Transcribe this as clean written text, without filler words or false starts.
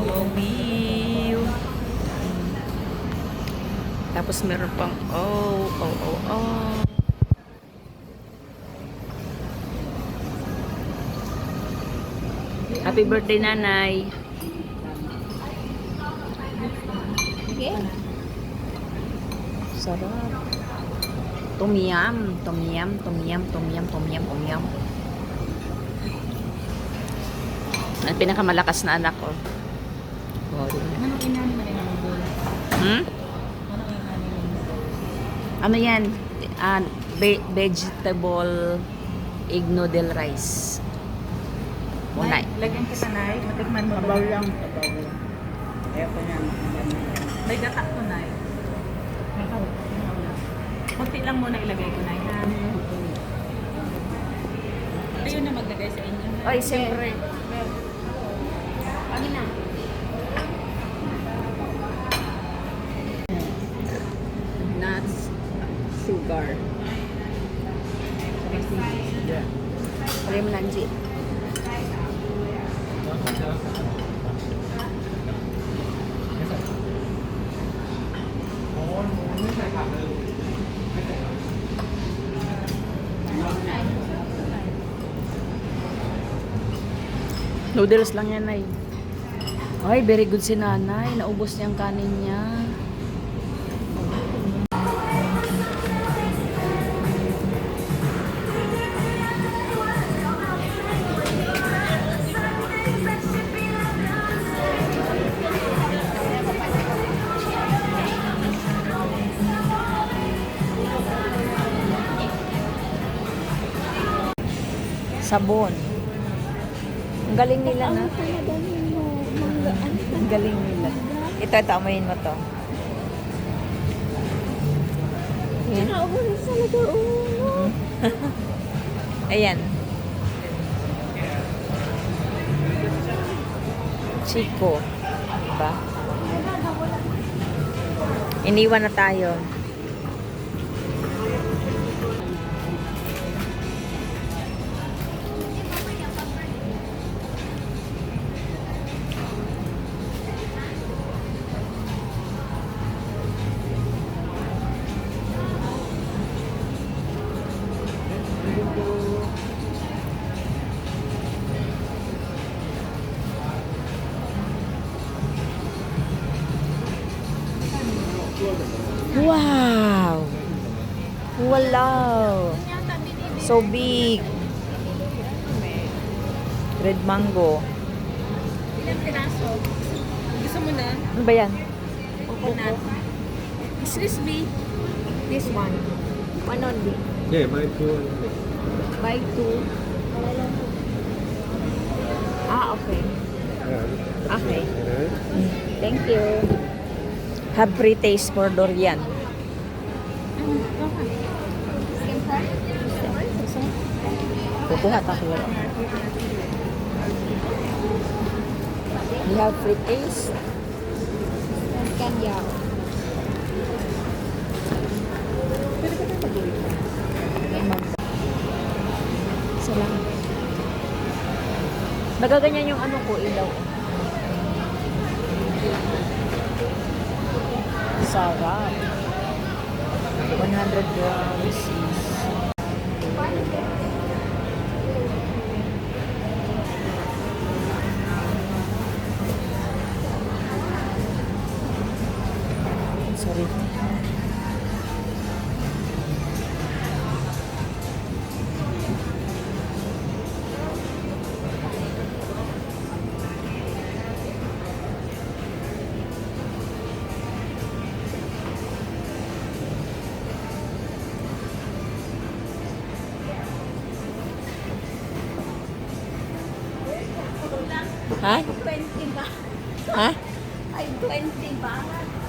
wow, view. Tapos meron pang oh. Happy birthday, nanay. Okay. Sarap. Tom yum. Ang pinakamalakas na anak ko. Oh, Anong inani man yung mga hmm? Anong inani yung Ano yan? Vegetable egg noodle rice. Unay. Lagyan kita na matikman mo. Tabaw lang. Kaya ko yan. May gata ko na Kunti lang muna ilagay ko na Ayun na maglagay sa inyo. Ay, siyempre. Ano na? Nuts, sugar. Yeah. Pwede mo nanji. Noodles lang yan, ay. Ay, very good si nanay. Naubos niya ang kanin niya. Sabon. Ang galing nila na. Ang galing nila. Ito, amoyin mo to. Yan. Ayan. Chico. Diba? Iniwan na tayo. Wow! Wow! So big! Red mango. Ilang piraso? Gusto mo na? Ano ba yan? Coconut. Excuse me. This one. One only. Yeah, my two. Buy two. Okay. Okay. Thank you. Have free taste for durian. Kukuha ta ko. You have free taste? Kanya. Salamat. Nagaganyan yung ano ko, ilaw. Sarap. 100 grams is sorry. Ha? 20 ba? Ha? Ay, 20 ba? 100.